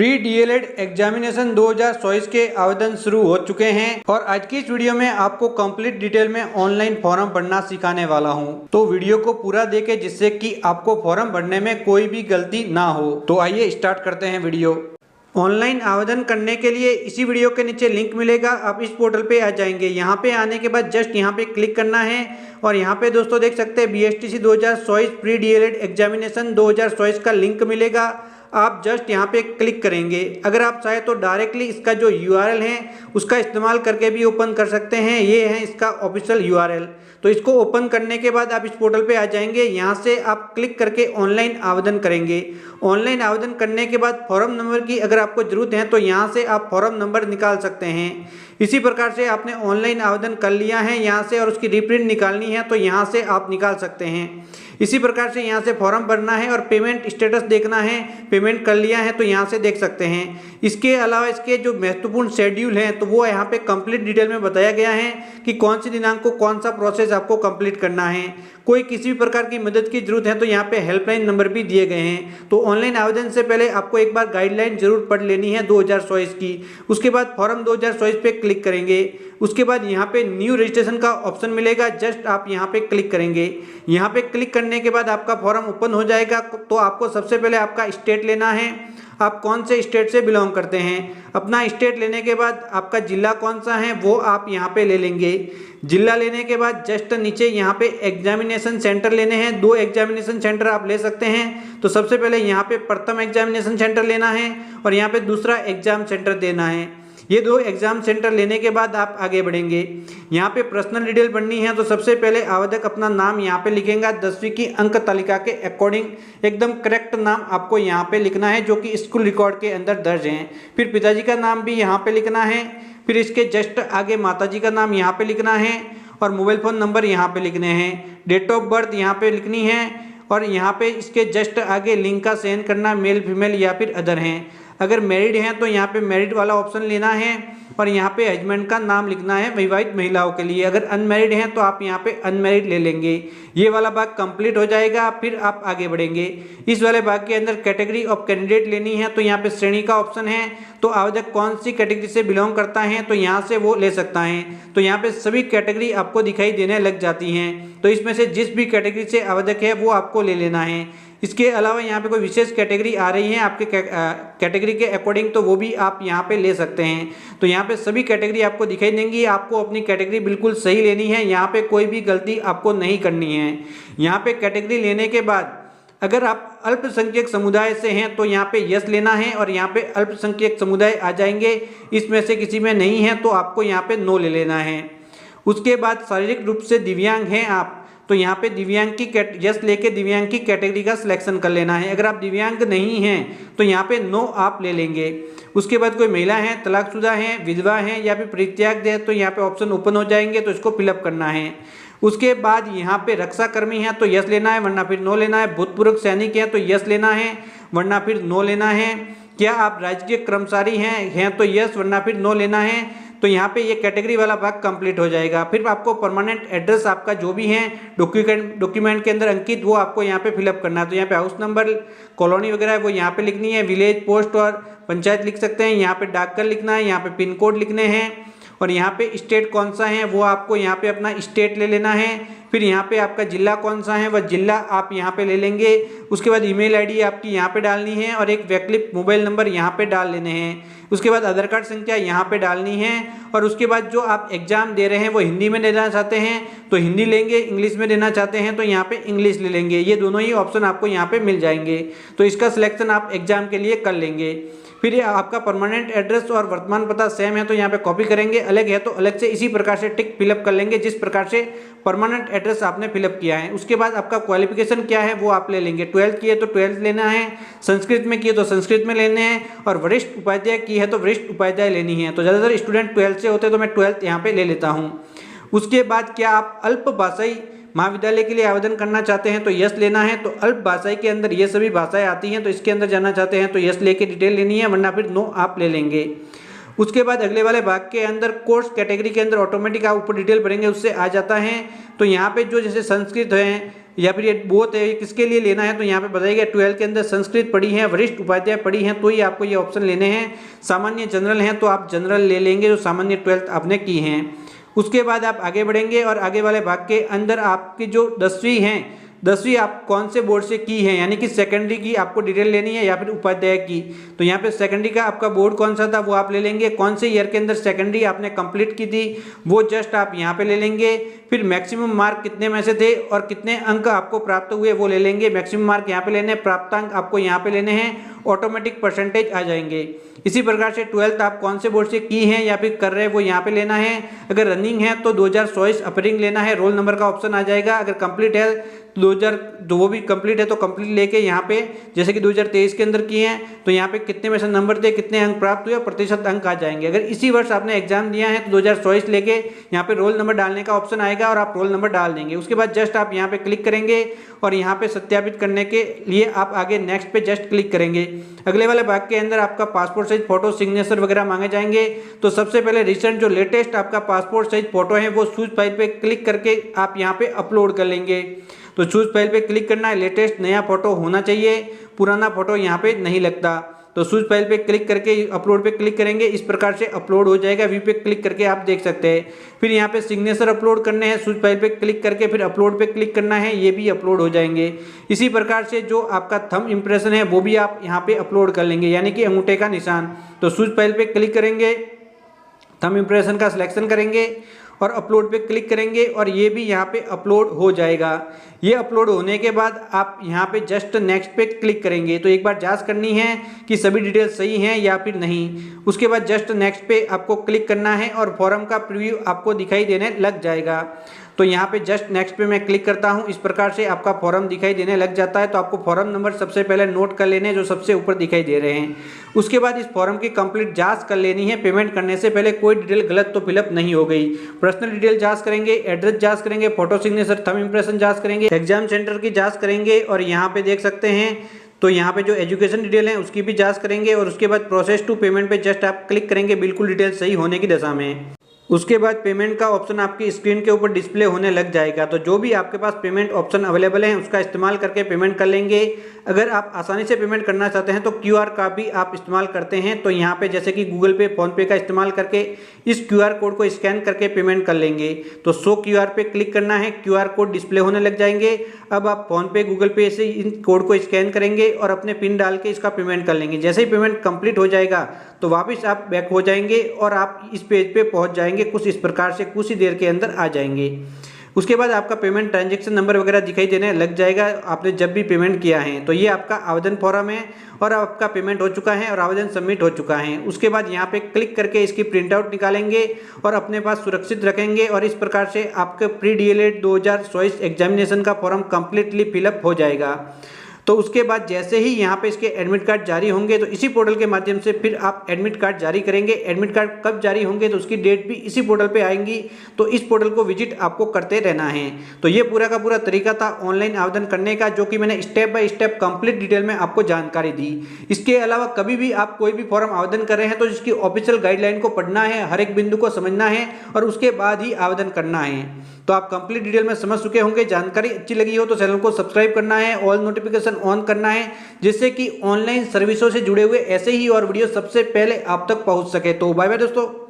Pre DElEd examination 2024 के आवेदन शुरू हो चुके हैं और आज की इस वीडियो में आपको कंप्लीट डिटेल में ऑनलाइन फॉर्म भरना सिखाने वाला हूं। तो वीडियो को पूरा देखें जिससे कि आपको फॉर्म भरने में कोई भी गलती ना हो। तो आइए स्टार्ट करते हैं वीडियो। ऑनलाइन आवेदन करने के लिए इसी वीडियो के नीचे लिंक मिलेगा, आप इस पोर्टल पे आ जाएंगे। यहाँ पे आने के बाद जस्ट यहाँ पे क्लिक करना है और यहाँ पे दोस्तों देख सकते हैं बीएसटीसी 2024 प्री डीएलएड एग्जामिनेशन 2024 का लिंक मिलेगा। आप जस्ट यहाँ पे क्लिक करेंगे। अगर आप चाहे तो डायरेक्टली इसका जो यूआरएल है उसका इस्तेमाल करके भी ओपन कर सकते हैं। ये है इसका ऑफिशियल यूआरएल। तो इसको ओपन करने के बाद आप इस पोर्टल पे आ जाएंगे। यहाँ से आप क्लिक करके ऑनलाइन आवेदन करेंगे। ऑनलाइन आवेदन करने के बाद फॉर्म नंबर की अगर आपको ज़रूरत है तो यहाँ से आप फॉर्म नंबर निकाल सकते हैं। इसी प्रकार से आपने ऑनलाइन आवेदन कर लिया है यहाँ से और उसकी रिप्रिंट निकालनी है तो यहाँ से आप निकाल सकते हैं। इसी प्रकार से यहाँ से फॉर्म भरना है और पेमेंट स्टेटस देखना है, पेमेंट कर लिया है तो यहाँ से देख सकते हैं। इसके अलावा इसके जो महत्वपूर्ण शेड्यूल हैं तो वो यहाँ पे कंप्लीट डिटेल में बताया गया है कि कौन सी दिनांक को कौन सा प्रोसेस आपको कंप्लीट करना है। कोई किसी भी प्रकार की मदद की जरूरत है तो यहाँ पे हेल्पलाइन नंबर भी दिए गए हैं। तो ऑनलाइन आवेदन से पहले आपको एक बार गाइडलाइन जरूर पढ़ लेनी है 2024 की। उसके बाद फॉर्म 2024 पे क्लिक करेंगे। उसके बाद यहाँ पे न्यू रजिस्ट्रेशन का ऑप्शन मिलेगा, जस्ट आप यहाँ पे क्लिक करेंगे। यहाँ पे क्लिक करने के बाद आपका फॉर्म ओपन हो जाएगा। तो आपको सबसे पहले आपका स्टेट लेना है, आप कौन से स्टेट से बिलोंग करते हैं। अपना स्टेट लेने के बाद आपका जिला कौन सा है वो आप यहाँ पे ले लेंगे। जिला लेने के बाद जस्ट नीचे यहाँ पे एग्जामिनेशन सेंटर लेने हैं। 2 एग्जामिनेशन सेंटर आप ले सकते हैं। तो सबसे पहले यहाँ पे प्रथम एग्जामिनेशन सेंटर लेना है और यहाँ पे दूसरा एग्जाम सेंटर देना है। ये 2 एग्जाम सेंटर लेने के बाद आप आगे बढ़ेंगे। यहाँ पे पर्सनल डिटेल बननी है तो सबसे पहले आवेदक अपना नाम यहाँ पे लिखेगा 10वीं की अंक तालिका के अकॉर्डिंग एकदम करेक्ट नाम आपको यहाँ पे लिखना है जो कि स्कूल रिकॉर्ड के अंदर दर्ज है। फिर पिताजी का नाम भी यहाँ पे लिखना है। फिर इसके जस्ट आगे माताजी का नाम यहाँ पे लिखना है और मोबाइल फ़ोन नंबर यहाँ पे लिखने हैं। डेट ऑफ बर्थ यहाँ पे लिखनी है और यहाँ पे इसके जस्ट आगे लिंक का चयन करना, मेल फीमेल या फिर अदर हैं। अगर मैरिड हैं तो यहाँ पे मैरिड वाला ऑप्शन लेना है और यहाँ पे हस्बैंड का नाम लिखना है विवाहित महिलाओं के लिए। अगर अनमैरिड हैं तो आप यहाँ पे अनमैरिड ले लेंगे। ये वाला भाग कंप्लीट हो जाएगा, फिर आप आगे बढ़ेंगे। इस वाले भाग के अंदर कैटेगरी ऑफ कैंडिडेट लेनी है तो यहाँ पे श्रेणी का ऑप्शन है। तो आवेदक कौन सी कैटेगरी से बिलोंग करता है तो यहाँ से वो ले सकता है। तो यहाँ पे सभी कैटेगरी आपको दिखाई देने लग जाती हैं। तो इसमें से जिस भी कैटेगरी से आवेदक है वो आपको ले लेना है। इसके अलावा यहाँ पे कोई विशेष कैटेगरी आ रही है आपके कैटेगरी के अकॉर्डिंग तो वो भी आप यहाँ पे ले सकते हैं। तो यहाँ पे सभी कैटेगरी आपको दिखाई देंगी। आपको अपनी कैटेगरी बिल्कुल सही लेनी है, यहाँ पे कोई भी गलती आपको नहीं करनी है। यहाँ पे कैटेगरी लेने के बाद अगर आप अल्पसंख्यक समुदाय से हैं तो यहाँ पे यस लेना है और यहाँ पे अल्पसंख्यक समुदाय आ जाएंगे। इसमें से किसी में नहीं है तो आपको यहाँ पे नो ले लेना है। उसके बाद शारीरिक रूप से दिव्यांग हैं आप तो यहाँ पे दिव्यांग की यस लेके दिव्यांग की कैटेगरी का सिलेक्शन कर लेना है। अगर आप दिव्यांग नहीं हैं तो यहाँ पे नो आप ले लेंगे। उसके बाद कोई महिला है, तलाकशुदा हैं, विधवा हैं या फिर परित्याग है तो यहाँ पे ऑप्शन ओपन हो जाएंगे तो इसको फिलअप करना है। उसके बाद यहाँ पे रक्षाकर्मी है तो यस लेना है वरना फिर नो लेना है। भूतपूर्व सैनिक है तो यस लेना है वरना फिर नो लेना है। क्या आप राजकीय कर्मचारी हैं तो यस वरना फिर नो लेना है। तो यहाँ पे ये कैटेगरी वाला भाग कंप्लीट हो जाएगा। फिर आपको परमानेंट एड्रेस आपका जो भी है डॉक्यूमेंट के अंदर अंकित वो आपको यहाँ पे फिलअप करना है। तो यहाँ पे हाउस नंबर, कॉलोनी वगैरह है वो यहाँ पे लिखनी है। विलेज, पोस्ट और पंचायत लिख सकते हैं। यहाँ पे डाकघर लिखना है, यहाँ पे पिन कोड लिखने हैं और यहाँ पे स्टेट कौन सा है वो आपको यहाँ पे अपना स्टेट ले लेना है। फिर यहाँ पे आपका जिला कौन सा है वह जिला आप यहाँ पे ले लेंगे। उसके बाद ईमेल आईडी आपकी यहाँ पे डालनी है और एक वैकल्पिक मोबाइल नंबर यहाँ पे डाल लेने हैं। उसके बाद आधार कार्ड संख्या यहाँ पे डालनी है और उसके बाद जो आप एग्जाम दे रहे हैं वो हिंदी में देना चाहते हैं तो हिंदी लेंगे, इंग्लिश में देना चाहते हैं तो यहाँ पे इंग्लिश ले लेंगे। ये दोनों ही ऑप्शन आपको यहाँ पे मिल जाएंगे। तो इसका सिलेक्शन आप एग्जाम के लिए कर लेंगे। फिर आपका परमानेंट एड्रेस और वर्तमान पता सेम है तो यहाँ पे कॉपी करेंगे, अलग है तो अलग से इसी प्रकार से टिक फिलअप कर लेंगे जिस प्रकार से परमानेंट एड्रेस आपने फिलअप किया है। उसके बाद आपका क्वालिफिकेशन क्या है वो आप ले लेंगे। 12th की है तो 12th लेना है, संस्कृत में की है तो संस्कृत में लेने हैं और वरिष्ठ उपाध्याय की है तो वरिष्ठ उपाध्याय लेनी है। तो ज़्यादातर स्टूडेंट 12th से होते हैं तो मैं 12th यहाँ पे ले लेता हूँ। उसके बाद क्या आप अल्प भाषाई महाविद्यालय के लिए आवेदन करना चाहते हैं तो यस लेना है। तो अल्प भाषाई के अंदर ये सभी भाषाएं आती हैं तो इसके अंदर जाना चाहते हैं तो यस लेके डिटेल लेनी है वरना फिर नो आप ले लेंगे। उसके बाद अगले वाले भाग के अंदर कोर्स कैटेगरी के अंदर ऑटोमेटिक आप ऊपर डिटेल भरेंगे उससे आ जाता है। तो यहाँ पे जो जैसे संस्कृत है या फिर ये बोथ है, किसके लिए लेना है, तो यहाँ पे बताइएगा 12 के अंदर संस्कृत पढ़ी है, वरिष्ठ उपाध्याय पढ़ी है, तो ही आपको ये ऑप्शन लेने हैं। सामान्य जनरल हैं तो आप जनरल ले लेंगे जो सामान्य 12th आपने की हैं। उसके बाद आप आगे बढ़ेंगे और आगे वाले भाग के अंदर आपकी जो 10वीं हैं, 10वीं आप कौन से बोर्ड से की है, यानी कि सेकेंडरी की आपको डिटेल लेनी है या फिर उपाध्याय की। तो यहाँ पे सेकेंडरी का आपका बोर्ड कौन सा था वो आप ले लेंगे, कौन से ईयर के अंदर सेकेंडरी आपने कंप्लीट की थी वो जस्ट आप यहाँ पे ले लेंगे। फिर मैक्सिमम मार्क कितने में से थे और कितने अंक आपको प्राप्त हुए वो ले लेंगे। मैक्सिमम मार्क यहाँ पे लेने हैं, प्राप्तांक आपको यहाँ पे लेने हैं, ऑटोमेटिक परसेंटेज आ जाएंगे। इसी प्रकार से 12th आप कौन से बोर्ड से की हैं या फिर कर रहे हैं वो यहाँ पे लेना है। अगर रनिंग है तो 2024 अपरिंग लेना है, रोल नंबर का ऑप्शन आ जाएगा। अगर कंप्लीट है 2000 जो वो भी कंप्लीट है तो कंप्लीट लेके यहाँ पे जैसे कि 2023 के अंदर किए हैं तो यहाँ पे कितने में से नंबर थे, कितने अंक प्राप्त हुए, प्रतिशत अंक आ जाएंगे। अगर इसी वर्ष आपने एग्जाम दिया है तो 2024 लेके यहाँ पे रोल नंबर डालने का ऑप्शन आएगा और आप रोल नंबर डाल देंगे। उसके बाद जस्ट आप यहाँ पे क्लिक करेंगे और यहाँ पे सत्यापित करने के लिए आप आगे नेक्स्ट पे जस्ट क्लिक करेंगे। अगले वाले भाग के अंदर आपका पासपोर्ट साइज फोटो, सिग्नेचर वगैरह मांगे जाएंगे। तो सबसे पहले रिसेंट जो लेटेस्ट आपका पासपोर्ट साइज फोटो है वो चूज फाइल पे क्लिक करके आप यहाँ पे अपलोड कर लेंगे। तो चूज फाइल पे क्लिक करना है, लेटेस्ट नया फोटो होना चाहिए, पुराना फोटो यहाँ पे नहीं लगता। तो चूज फाइल पे क्लिक करके अपलोड पे क्लिक करेंगे, इस प्रकार से अपलोड हो जाएगा। व्यू पे क्लिक करके आप देख सकते हैं। फिर यहाँ पे सिग्नेचर अपलोड करने हैं, चूज फाइल पे क्लिक करके फिर अपलोड पे क्लिक करना है, ये भी अपलोड हो जाएंगे। इसी प्रकार से जो आपका थंब इंप्रेशन है वो भी आप यहाँ पे अपलोड कर लेंगे, यानी कि अंगूठे का निशान। तो चूज फाइल पे क्लिक करेंगे, थंब इंप्रेशन का सिलेक्शन करेंगे और अपलोड पे क्लिक करेंगे और ये भी यहाँ पे अपलोड हो जाएगा। ये अपलोड होने के बाद आप यहाँ पे जस्ट नेक्स्ट पे क्लिक करेंगे। तो एक बार जांच करनी है कि सभी डिटेल सही हैं या फिर नहीं। उसके बाद जस्ट नेक्स्ट पे आपको क्लिक करना है और फॉर्म का प्रीव्यू आपको दिखाई देने लग जाएगा। तो यहाँ पे जस्ट नेक्स्ट पे मैं क्लिक करता हूँ, इस प्रकार से आपका फॉर्म दिखाई देने लग जाता है। तो आपको फॉर्म नंबर सबसे पहले नोट कर लेने जो सबसे ऊपर दिखाई दे रहे हैं। उसके बाद इस फॉर्म की कंप्लीट जांच कर लेनी है। पेमेंट करने से पहले कोई डिटेल गलत तो फिलअप नहीं हो गई। पर्सनल डिटेल जांच करेंगे, एड्रेस जांच करेंगे, फोटो सिग्नेचर थंब इंप्रेशन जांच करेंगे, एग्जाम सेंटर की जांच करेंगे और यहाँ पे देख सकते हैं तो यहाँ पे जो एजुकेशन डिटेल है उसकी भी जांच करेंगे। और उसके बाद प्रोसेस टू पेमेंट पे जस्ट आप क्लिक करेंगे, बिल्कुल डिटेल सही होने की दशा में। उसके बाद पेमेंट का ऑप्शन आपकी स्क्रीन के ऊपर डिस्प्ले होने लग जाएगा। तो जो भी आपके पास पेमेंट ऑप्शन अवेलेबल है उसका इस्तेमाल करके पेमेंट कर लेंगे। अगर आप आसानी से पेमेंट करना चाहते हैं तो QR का भी आप इस्तेमाल करते हैं। तो यहाँ पे जैसे कि गूगल पे, फोन पे का इस्तेमाल करके इस QR कोड को स्कैन करके पेमेंट कर लेंगे। तो शो QR पे क्लिक करना है, QR कोड डिस्प्ले होने लग जाएंगे। अब आप फोन पे, गूगल पे से इन कोड को स्कैन करेंगे और अपने पिन डाल के इसका पेमेंट कर लेंगे। जैसे ही पेमेंट कंप्लीट हो जाएगा तो वापस आप बैक हो जाएंगे और आप इस पेज पे पहुंच जाएंगे। कुछ इस प्रकार से कुछ ही देर के अंदर आ जाएंगे। उसके बाद आपका पेमेंट ट्रांजैक्शन नंबर वगैरह दिखाई देने लग जाएगा आपने जब भी पेमेंट किया है। तो ये आपका आवेदन फॉर्म है और आपका पेमेंट हो चुका है और आवेदन सबमिट हो चुका है। उसके बाद यहाँ पे क्लिक करके इसकी प्रिंट आउट निकालेंगे और अपने पास सुरक्षित रखेंगे और इस प्रकार से आपके प्री DLED 2024 एग्जामिनेशन का फॉर्म कंप्लीटली फिलअप हो जाएगा। तो उसके बाद जैसे ही यहाँ पे इसके एडमिट कार्ड जारी होंगे तो इसी पोर्टल के माध्यम से फिर आप एडमिट कार्ड जारी करेंगे। एडमिट कार्ड कब जारी होंगे तो उसकी डेट भी इसी पोर्टल पे आएंगी। तो इस पोर्टल को विजिट आपको करते रहना है। तो ये पूरा का पूरा तरीका था ऑनलाइन आवेदन करने का, जो कि मैंने step by step complete detail में आपको जानकारी दी। इसके अलावा कभी भी आप कोई भी फॉर्म आवेदन कर रहे हैं तो इसकी ऑफिशियल गाइडलाइन को पढ़ना है, हर एक बिंदु को समझना है और उसके बाद ही आवेदन करना है। तो आप कंप्लीट डिटेल में समझ चुके होंगे। जानकारी अच्छी लगी हो तो चैनल को सब्सक्राइब करना है, ऑल नोटिफिकेशन ऑन करना है, जिससे कि ऑनलाइन सर्विसों से जुड़े हुए ऐसे ही और वीडियो सबसे पहले आप तक पहुंच सके। तो बाय बाय दोस्तों।